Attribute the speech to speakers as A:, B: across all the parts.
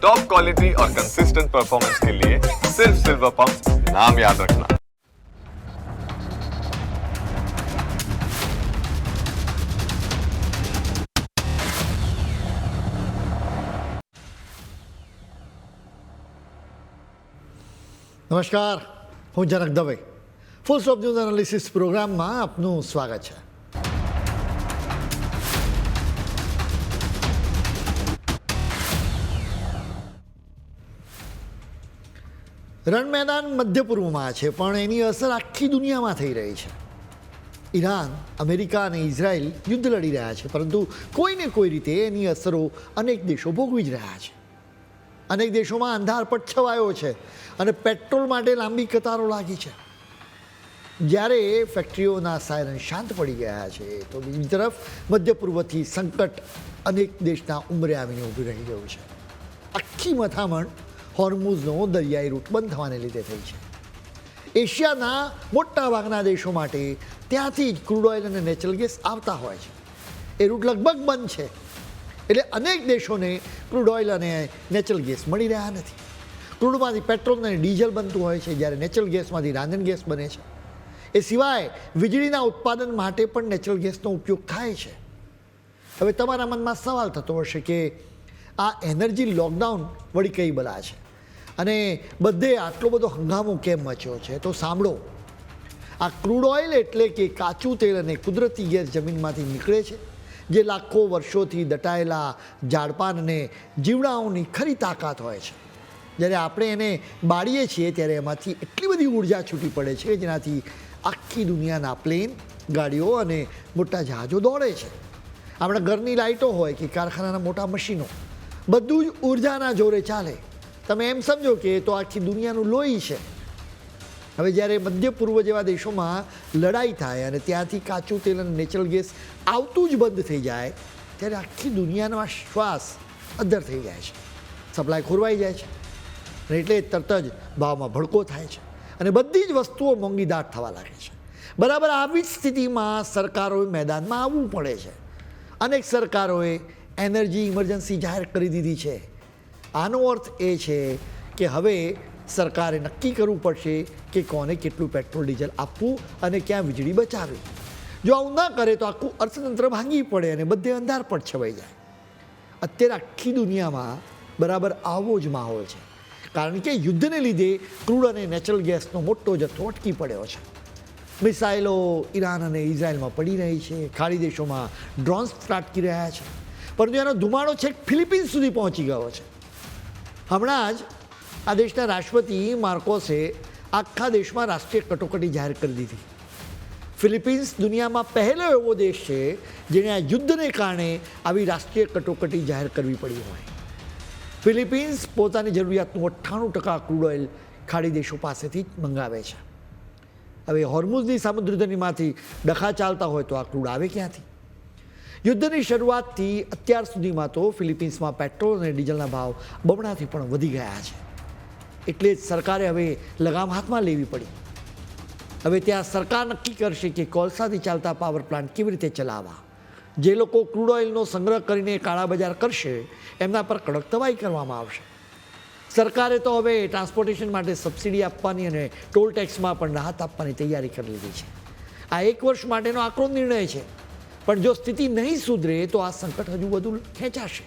A: Top quality और consistent performance के लिए सिर्फ सिल्वर पंप नाम याद रखना।
B: નમસ્કાર, હું Janak Dave. Full stop news analysis પ્રોગ્રામમાં આપનું સ્વાગત છે. રણ મેદાન મધ્ય પૂર્વમાં છે, પણ એની અસર આખી દુનિયામાં થઈ રહી છે. ઈરાન, અમેરિકા અને ઇઝરાયલ યુદ્ધ લડી રહ્યા છે, પરંતુ કોઈને કોઈ રીતે એની અસરો અનેક દેશો ભોગવી જ રહ્યા છે. અનેક દેશોમાં અંધારપટ છવાયો છે અને પેટ્રોલ માટે લાંબી કતારો લાગી છે. જ્યારે ફેક્ટરીઓના સાયરન શાંત પડી ગયા છે, તો બીજી તરફ મધ્ય પૂર્વથી સંકટ અનેક દેશના ઉંબરે આવીને ઊભી રહી ગયું છે. આખી મથામણ હોર્મુઝનો દરિયાઈ રૂટ બંધ થવાને લીધે થઈ છે. એશિયાના મોટાભાગના દેશો માટે ત્યાંથી જ ક્રૂડ ઓઇલ અને નેચરલ ગેસ આવતા હોય છે. એ રૂટ લગભગ બંધ છે, એટલે અનેક દેશોને ક્રૂડ ઓઇલ અને નેચરલ ગેસ મળી રહ્યા નથી. ક્રૂડમાંથી પેટ્રોલ અને ડીઝલ બનતું હોય છે, જ્યારે નેચરલ ગેસમાંથી રાંધણ ગેસ બને છે. એ સિવાય વીજળીના ઉત્પાદન માટે પણ નેચરલ ગેસનો ઉપયોગ થાય છે. હવે તમારા મનમાં સવાલ થતો હશે કે આ એનર્જી લોકડાઉન વળી કઈ બલા છે અને બધે આટલો બધો હંગામો કેમ મચ્યો છે? તો સાંભળો, આ ક્રૂડ ઓઇલ એટલે કે કાચું તેલ અને કુદરતી ગેસ જમીનમાંથી નીકળે છે, જે લાખો વર્ષોથી દટાયેલા ઝાડપાન અને જીવડાઓની ખરી તાકાત હોય છે. જ્યારે આપણે એને બાળીએ છીએ ત્યારે એમાંથી એટલી બધી ઉર્જા છૂટી પડે છે, જેનાથી આખી દુનિયાના પ્લેન, ગાડીઓ અને મોટા જહાજો દોડે છે. આપણા ઘરની લાઇટો હોય કે કારખાનાના મોટા મશીનો, બધું જ ઉર્જાના જોરે ચાલે. તમે એમ સમજો કે એ તો આખી દુનિયાનું લોહી છે. હવે જ્યારે મધ્ય પૂર્વ જેવા દેશોમાં લડાઈ થાય અને ત્યાંથી કાચું તેલ અને નેચરલ ગેસ આવતું જ બંધ થઈ જાય, ત્યારે આખી દુનિયાનો આ શ્વાસ અદ્ધર થઈ જાય છે. સપ્લાય ખોરવાઈ જાય છે અને એટલે તરત જ ભાવમાં ભડકો થાય છે અને બધી જ વસ્તુઓ મોંઘીદાટ થવા લાગે છે. બરાબર આવી જ સ્થિતિમાં સરકારોએ મેદાનમાં આવવું પડે છે. અનેક સરકારોએ એનર્જી ઇમરજન્સી જાહેર કરી દીધી છે. આનો અર્થ એ છે કે હવે સરકારે નક્કી કરવું પડશે કે કોને કેટલું પેટ્રોલ ડીઝલ આપવું અને ક્યાં વીજળી બચાવવી. જો આવું ન કરે તો આખું અર્થતંત્ર ભાંગી પડે અને બધે અંધારપટ છવાઈ જાય. અત્યારે આખી દુનિયામાં બરાબર આવો જ માહોલ છે, કારણ કે યુદ્ધને લીધે ક્રૂડ અને નેચરલ ગેસનો મોટો જથ્થો અટકી પડ્યો છે. મિસાઇલો ઈરાન અને ઇઝરાયલમાં પડી રહી છે, ખાડી દેશોમાં ડ્રોન્સ ત્રાટકી રહ્યા છે, પરંતુ એનો ધુમાડો છેક ફિલિપિન્સ સુધી પહોંચી ગયો છે. હમણાં જ આ દેશના રાષ્ટ્રપતિ માર્કોસે આખા દેશમાં રાષ્ટ્રીય કટોકટી જાહેર કરી દીધી. ફિલિપિન્સ દુનિયામાં પહેલો એવો દેશ છે જેણે આ યુદ્ધને કારણે આવી રાષ્ટ્રીય કટોકટી જાહેર કરવી પડી હોય. ફિલિપિન્સ પોતાની જરૂરિયાતનું 98% ક્રૂડ ઓઇલ ખાડી દેશો પાસેથી જ મંગાવે છે. હવે હોર્મુઝની સામુદ્રિધનીમાંથી ડખા ચાલતા હોય તો આ ક્રૂડ આવે ક્યાંથી? યુદ્ધની શરૂઆતથી અત્યાર સુધીમાં તો ફિલિપિન્સમાં પેટ્રોલ અને ડીઝલના ભાવ બમણાથી પણ વધી ગયા છે. એટલે જ સરકારે હવે લગામ હાથમાં લેવી પડી. હવે ત્યાં સરકાર નક્કી કરશે કે કોલસાથી ચાલતા પાવર પ્લાન્ટ કેવી રીતે ચલાવવા. જે લોકો ક્રૂડ ઓઇલનો સંગ્રહ કરીને કાળાબજાર કરશે એમના પર કડક દબાઈ કરવામાં આવશે. સરકારે તો હવે ટ્રાન્સપોર્ટેશન માટે સબસિડી આપવાની અને ટોલ ટેક્સમાં પણ રાહત આપવાની તૈયારી કરી લીધી છે. આ 1 વર્ષ માટેનો આકરો નિર્ણય છે, પણ જો સ્થિતિ નહીં સુધરે તો આ સંકટ હજુ વધુ ખેંચાશે.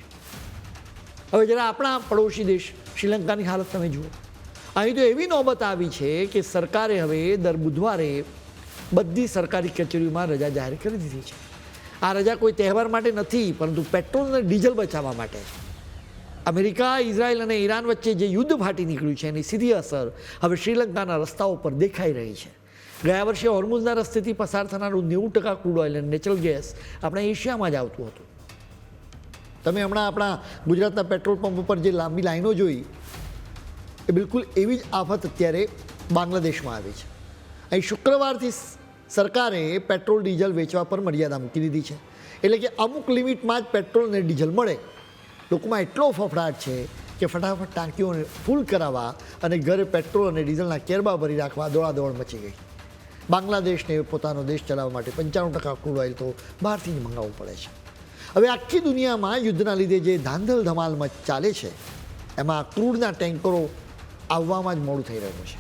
B: હવે જરા આપણા પડોશી દેશ શ્રીલંકાની હાલત તમે જુઓ. અહીં તો એવી નોબત આવી છે કે સરકારે હવે દર બુધવારે બધી સરકારી કચેરીઓમાં રજા જાહેર કરી દીધી છે. આ રજા કોઈ તહેવાર માટે નથી, પરંતુ પેટ્રોલ અને ડીઝલ બચાવવા માટે છે. અમેરિકા, ઇઝરાયલ અને ઈરાન વચ્ચે જે યુદ્ધ ફાટી નીકળ્યું છે એની સીધી અસર હવે શ્રીલંકાના રસ્તાઓ પર દેખાઈ રહી છે. ગયા વર્ષે હોર્મુઝના રસ્તેથી પસાર થનારું 90% ક્રૂડ ઓઇલ અને નેચરલ ગેસ આપણા એશિયામાં જ આવતું હતું. તમે હમણાં આપણા ગુજરાતના પેટ્રોલ પંપ ઉપર જે લાંબી લાઈનો જોઈ, એ બિલકુલ એવી જ આફત અત્યારે બાંગ્લાદેશમાં આવી છે. અહીં શુક્રવારથી સરકારે પેટ્રોલ ડીઝલ વેચવા પર મર્યાદા મૂકી દીધી છે. એટલે કે અમુક લિમિટમાં જ પેટ્રોલ અને ડીઝલ મળે. લોકોમાં એટલો ફફડાટ છે કે ફટાફટ ટાંકીઓને ફૂલ કરાવવા અને ઘરે પેટ્રોલ અને ડીઝલના કેરબા ભરી રાખવા દોડાદોડ મચી ગઈ. બાંગ્લાદેશને પોતાનો દેશ ચલાવવા માટે 95% ક્રૂડ ઓઇલ તો બહારથી જ મંગાવવું પડે છે. હવે આખી દુનિયામાં યુદ્ધના લીધે જે ધાંધલ ધમાલ ચાલે છે એમાં ક્રૂડના ટેન્કરો આવવામાં જ મોડું થઈ રહ્યું છે.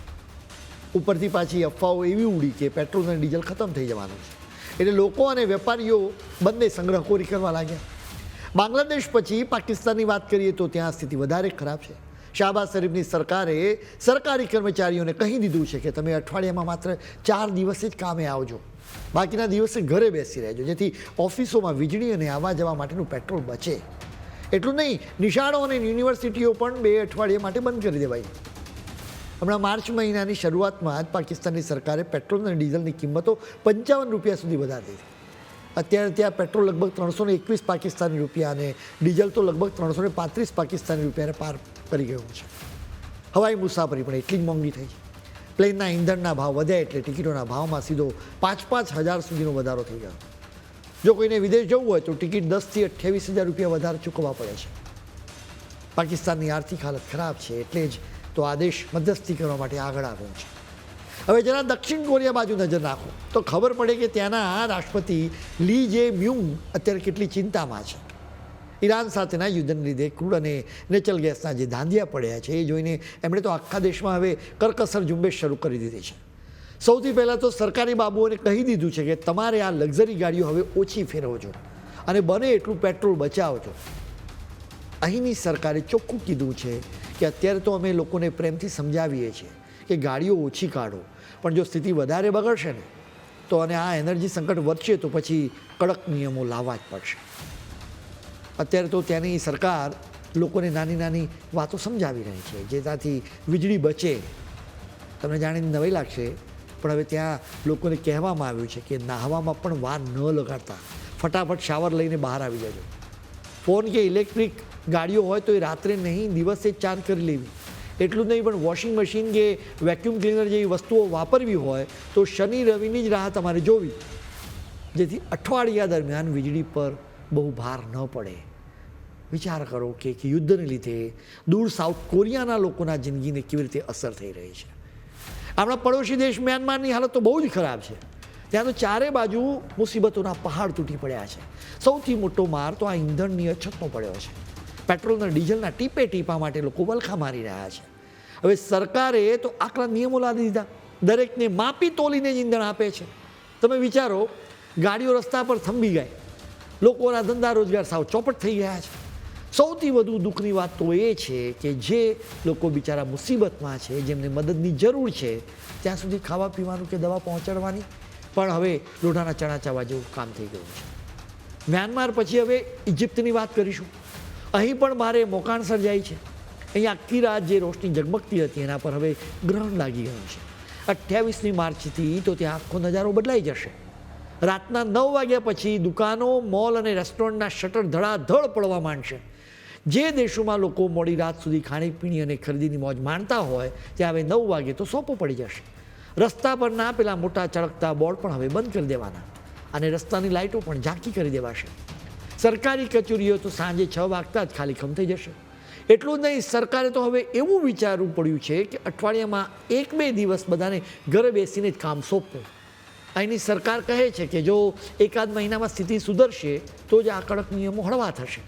B: ઉપરથી પાછી અફવાઓ એવી ઉડી કે પેટ્રોલ અને ડીઝલ ખતમ થઈ જવાનું છે. એટલે લોકો અને વેપારીઓ બંને સંગ્રહખોરી કરવા લાગ્યા. બાંગ્લાદેશ પછી પાકિસ્તાનની વાત કરીએ તો ત્યાં સ્થિતિ વધારે ખરાબ છે. શાહબાઝ શરીફની સરકારે સરકારી કર્મચારીઓને કહી દીધું છે કે તમે અઠવાડિયામાં માત્ર 4 દિવસે જ કામે આવજો, બાકીના દિવસે ઘરે બેસી રહેજો, જેથી ઓફિસોમાં વીજળી અને આવવા જવા માટેનું પેટ્રોલ બચે. એટલું નહીં, નિશાળો અને યુનિવર્સિટીઓ પણ 2 અઠવાડિયા માટે બંધ કરી દેવાઈ. હમણાં માર્ચ મહિનાની શરૂઆતમાં જ પાકિસ્તાનની સરકારે પેટ્રોલ અને ડીઝલની કિંમતો 55 રૂપિયા સુધી વધારી દીધી. અત્યારે ત્યાં પેટ્રોલ લગભગ 321 પાકિસ્તાની રૂપિયા અને ડીઝલ તો લગભગ 335 પાકિસ્તાની રૂપિયાને પાર કરી ગયું છે. હવાઈ મુસાફરી પણ એટલી જ મોંઘી થઈ છે. પ્લેનના ઈંધણના ભાવ વધ્યા એટલે ટિકિટોના ભાવમાં સીધો 5-5 હજાર સુધીનો વધારો થઈ ગયો. જો કોઈને વિદેશ જવું હોય તો ટિકિટ 10 થી 28 હજાર રૂપિયા વધારે ચૂકવવા પડે છે. પાકિસ્તાનની આર્થિક હાલત ખરાબ છે, એટલે જ તો આદેશ મધ્યસ્થી કરવા માટે આગળ આવ્યો છે. હવે જરા દક્ષિણ કોરિયા બાજુ નજર નાખો તો ખબર પડે કે ત્યાંના રાષ્ટ્રપતિ લી જે મ્યુંગ અત્યારે કેટલી ચિંતામાં છે. ઈરાન સાથેના યુદ્ધને લીધે ક્રૂડ અને નેચરલ ગેસના જે ધાંધિયા પડ્યા છે એ જોઈને એમણે તો આખા દેશમાં હવે કરકસર ઝુંબેશ શરૂ કરી દીધી છે. સૌથી પહેલાં તો સરકારી બાબુઓને કહી દીધું છે કે તમારે આ લક્ઝરી ગાડીઓ હવે ઓછી ફેરવજો અને બને એટલું પેટ્રોલ બચાવજો. અહીંની સરકારે ચોખ્ખું કીધું છે કે અત્યારે તો અમે લોકોને પ્રેમથી સમજાવીએ છીએ કે ગાડીઓ ઓછી કાઢો, પણ જો સ્થિતિ વધારે બગડશે ને તો અને આ એનર્જી સંકટ વધશે તો પછી કડક નિયમો લાવવા જ પડશે. અત્યારે તો ત્યાંની સરકાર લોકોને નાની નાની વાતો સમજાવી રહી છે જેનાથી વીજળી બચે. તમને જાણીને નવાઈ લાગશે, પણ હવે ત્યાં લોકોને કહેવામાં આવ્યું છે કે નાહવામાં પણ વાર ન લગાડતા ફટાફટ શાવર લઈને બહાર આવી જજો. ફોન કે ઇલેક્ટ્રિક ગાડીઓ હોય તો એ રાત્રે નહીં દિવસે જ ચાર્જ કરી લેવી. એટલું જ નહીં, પણ વોશિંગ મશીન કે વેક્યુમ ક્લીનર જેવી વસ્તુઓ વાપરવી હોય તો શનિ રવિની જ રાહ તમારે જોવી, જેથી અઠવાડિયા દરમિયાન વીજળી પર બહુ ભાર ન પડે. વિચાર કરો કે યુદ્ધને લીધે દૂર સાઉથ કોરિયાના લોકોના જિંદગીને કેવી રીતે અસર થઈ રહી છે. આપણા પડોશી દેશ મ્યાનમારની હાલત તો બહુ જ ખરાબ છે. ત્યાં તો ચારે બાજુ મુસીબતોના પહાડ તૂટી પડ્યા છે. સૌથી મોટો માર તો આ ઈંધણની અછતનો પડ્યો છે. પેટ્રોલ અને ડીઝલના ટીપે ટીપા માટે લોકો વલખા મારી રહ્યા છે. હવે સરકારે તો આકરા નિયમો લાદી દીધા, દરેકને માપી તોલીને જ ઈંધણ આપે છે. તમે વિચારો, ગાડીઓ રસ્તા પર થંભી ગઈ, લોકોના ધંધા રોજગાર સાવ ચોપટ થઈ ગયા છે. સૌથી વધુ દુઃખની વાત તો એ છે કે જે લોકો બિચારા મુસીબતમાં છે, જેમને મદદની જરૂર છે, ત્યાં સુધી ખાવા પીવાનું કે દવા પહોંચાડવાની પણ હવે લોઢાના ચણા ચાવવા જેવું કામ થઈ ગયું છે. મ્યાનમાર પછી હવે ઇજિપ્તની વાત કરીશું. અહીં પણ મારે મોકાણ સર્જાઈ છે. અહીં આખી રાત જે રોશની ઝગમગતી હતી એના પર હવે ગ્રહણ લાગી ગયું છે. 28મી માર્ચથી તો ત્યાં આખો નજારો બદલાઈ જશે. રાતના 9 વાગ્યા પછી દુકાનો, મોલ અને રેસ્ટોરન્ટના શટર ધડાધડ પડવા માંડશે. જે દેશોમાં લોકો મોડી રાત સુધી ખાણીપીણી અને ખરીદીની મોજ માણતા હોય ત્યાં હવે 9 વાગે તો સોંપો પડી જશે. રસ્તા પરના પેલા મોટા ચળકતા બોર્ડ પણ હવે બંધ કરી દેવાના અને રસ્તાની લાઇટો પણ ઝાંકી કરી દેવાશે. સરકારી કચેરીઓ તો સાંજે 6 વાગતા જ ખાલીખમ થઈ જશે. એટલું જ નહીં, સરકારે તો હવે એવું વિચારવું પડ્યું છે કે અઠવાડિયામાં 1-2 દિવસ બધાને ઘરે બેસીને જ કામ સોંપવું. અહીંની સરકાર કહે છે કે જો એકાદ મહિનામાં સ્થિતિ સુધરશે તો જ આ કડક નિયમો હળવા થશે.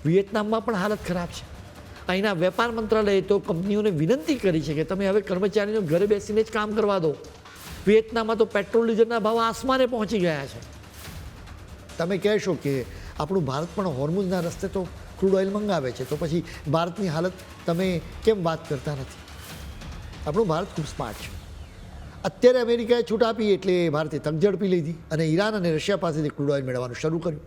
B: વિયેતનામમાં પણ હાલત ખરાબ છે. અહીંના વેપાર મંત્રાલયે તો કંપનીઓને વિનંતી કરી છે કે તમે હવે કર્મચારીઓ ઘરે બેસીને જ કામ કરવા દો. વિયેતનામમાં તો પેટ્રોલ ડીઝલના ભાવ આસમાને પહોંચી ગયા છે. તમે કહેશો કે આપણું ભારત પણ હોર્મુઝના રસ્તે તો ક્રૂડ ઓઇલ મંગાવે છે, તો પછી ભારતની હાલત તમે કેમ વાત કરતા નથી? આપણું ભારત ખૂબ સ્માર્ટ છે. અત્યારે અમેરિકાએ છૂટ આપી એટલે ભારતે તક ઝડપી લીધી અને ઈરાન અને રશિયા પાસેથી ક્રૂડ ઓઇલ મેળવવાનું શરૂ કર્યું.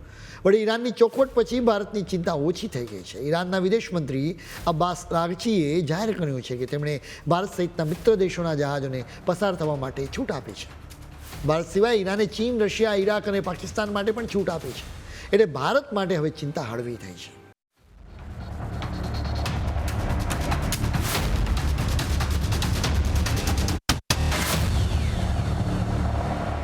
B: વળી ઈરાનની ચોખવટ પછી ભારતની ચિંતા ઓછી થઈ ગઈ છે. ઈરાનના વિદેશ મંત્રી અબ્બાસ રાગચીએ જાહેર કર્યું છે કે તેમણે ભારત સહિતના મિત્ર દેશોના જહાજોને પસાર થવા માટે છૂટ આપી છે. ભારત સિવાય ઈરાને ચીન, રશિયા, ઈરાક અને પાકિસ્તાન માટે પણ છૂટ આપી છે. એટલે ભારત માટે હવે ચિંતા હળવી થઈ છે.